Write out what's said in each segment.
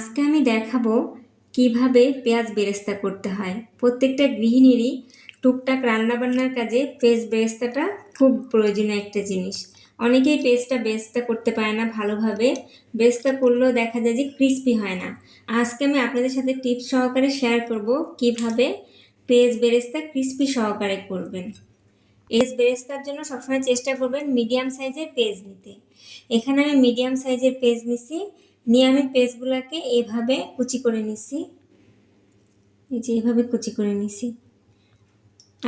আজকে আমি দেখাবো কিভাবে পেঁয়াজ বেরেস্তা করতে হয়। প্রত্যেকটা গৃহিণীরই টুকটাক রান্নাবান্নার কাজে পেঁয়াজ বেরেস্তাটা খুব প্রয়োজনীয় একটা জিনিস। অনেকেই বেরেস্তা করতে পারে না ভালোভাবে, বেরেস্তা করলেও দেখা যায় যে ক্রিস্পি হয় না। আজকে আমি আপনাদের সাথে টিপস সহকারে শেয়ার করব কিভাবে পেঁয়াজ বেরেস্তা ক্রিস্পি সহকারে করবেন। পেঁয়াজ বেরেস্তার জন্য সবসময় চেষ্টা করবেন মিডিয়াম সাইজের পেঁয়াজ নিতে। এখানে আমি মিডিয়াম সাইজের পেঁয়াজ নিছি, নিয়ে আমি পেঁয়াজগুলোকে এভাবে কুচি করে নিছি। এই যে এভাবে কুচি করে নিছি,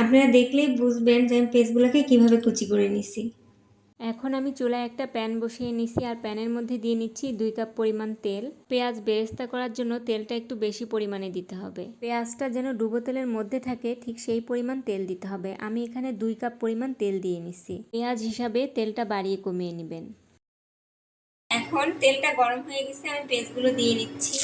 আপনারা দেখলেই বুঝবেন যে আমি পেঁয়াজগুলোকে কীভাবে কুচি করে নিছি। এখন আমি চুলায় একটা প্যান বসিয়ে নিছি আর প্যানের মধ্যে দিয়ে নিচ্ছি 2 কাপ পরিমাণ তেল। পেঁয়াজ বেরেস্তা করার জন্য তেলটা একটু বেশি পরিমাণে দিতে হবে। পেঁয়াজটা যেন ডুবো তেলের মধ্যে থাকে ঠিক সেই পরিমাণ তেল দিতে হবে। আমি এখানে 2 কাপ পরিমাণ তেল দিয়ে নিচ্ছি। পেঁয়াজ হিসাবে তেলটা বাড়িয়ে কমিয়ে নেবেন। এখন তেলটা গরম হয়ে গেছে, আমি পেঁয়াজগুলো দিয়ে নিচ্ছি।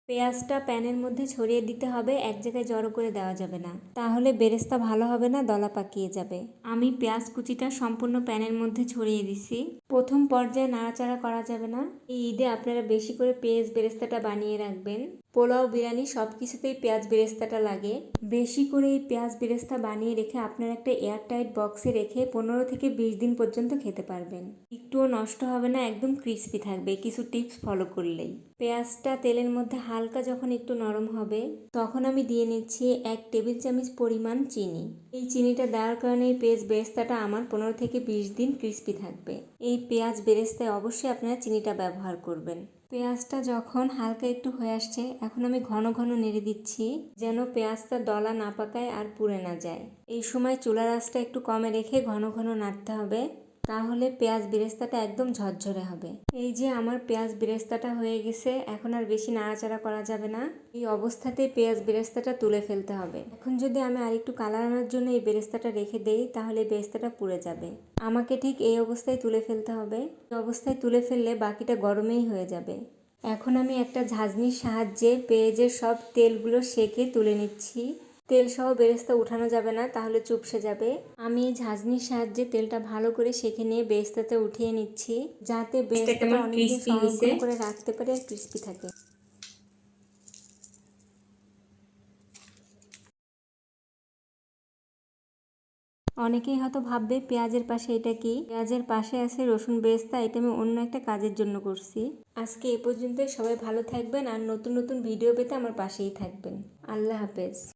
পেঁয়াজটা প্যানের মধ্যে ছড়িয়ে দিতে হবে, এক জায়গায় জড়ো করে দেওয়া যাবে না, তাহলে বেরেস্তা ভালো হবে না, দলা পাকিয়ে যাবে। আমি পেঁয়াজ কুচিটা সম্পূর্ণ প্যানের মধ্যে ছড়িয়ে দিছি। প্রথম পর্যায়ে নাড়াচাড়া করা যাবে না। এই ঈদে আপনারা বেশি করে পেঁয়াজ বেরেস্তাটা বানিয়ে রাখবেন। পোলাও, বিরিয়ানি সব কিছুতেই পেঁয়াজ বেরেস্তাটা লাগে। বেশি করে এই পেঁয়াজ বেরেস্তা বানিয়ে রেখে আপনারা একটা এয়ারটাইট বক্সে রেখে 15 থেকে 20 দিন পর্যন্ত খেতে পারবেন। একটুও নষ্ট হবে না, একদম ক্রিস্পি থাকবে কিছু টিপস ফলো করলেই। পেঁয়াজটা তেলের মধ্যে হালকা যখন একটু নরম হবে তখন আমি দিয়ে নিচ্ছি 1 টেবিল চামচ পরিমাণ চিনি। এই চিনিটা দেওয়ার কারণে এই পেঁয়াজ বেরেস্তাটা আমার 15 থেকে 20 দিন ক্রিস্পি থাকবে। এই পেঁয়াজ বেরেস্তায় অবশ্যই আপনারা চিনিটা ব্যবহার করবেন। পেঁয়াজটা যখন হালকা একটু হয়ে আসছে এখন আমি ঘন ঘন নেড়ে দিচ্ছি যেন পেঁয়াজটা দলা না পাকায় আর পুড়ে না যায়। এই সময় চুলার আঁচটা একটু কমে রেখে ঘন ঘন নাড়তে হবে, তাহলে পেঁয়াজ বেরেস্তাটা একদম ঝরঝরে হবে। এই যে আমার পেঁয়াজ বেরেস্তাটা হয়ে গেছে, এখন আর বেশি নাড়াচাড়া করা যাবে না। এই অবস্থাতেই পেঁয়াজ বেরেস্তাটা তুলে ফেলতে হবে। এখন যদি আমি আরেকটু কালার আনার জন্য এই বেরেস্তাটা রেখে দেই তাহলে বেরেস্তাটা পুড়ে যাবে। আমাকে ঠিক এই অবস্থায় তুলে ফেলতে হবে। এই অবস্থায় তুলে ফেললে বাকিটা গরমেই হয়ে যাবে। এখন আমি একটা ঝাঁঝনির সাহায্যে পেঁয়াজের সব তেলগুলো সেকে তুলে নিচ্ছি। তেল সহ বেরেস্তা উঠানো যাবে না, তাহলে চুপসে যাবে। আমি এই ঝাঁঝনির সাহায্যে তেলটা ভালো করে সেকে নিয়ে বেরেস্তাতে উঠিয়ে নিচ্ছি, যাতে বেরেস্তাটা অনেকদিন সংরক্ষণ করে রাখতে পারে আর ক্রিস্পি থাকে। অনেকেই হয়তো ভাববে পেঁয়াজের পাশে এটা কি, পেঁয়াজের পাশে আছে রসুন বেরেস্তা। এটা আমি অন্য একটা কাজের জন্য করছি। আজকে এ পর্যন্তই। সবাই ভালো থাকবেন আর নতুন নতুন ভিডিও পেতে আমার পাশেই থাকবেন। আল্লাহ হাফেজ।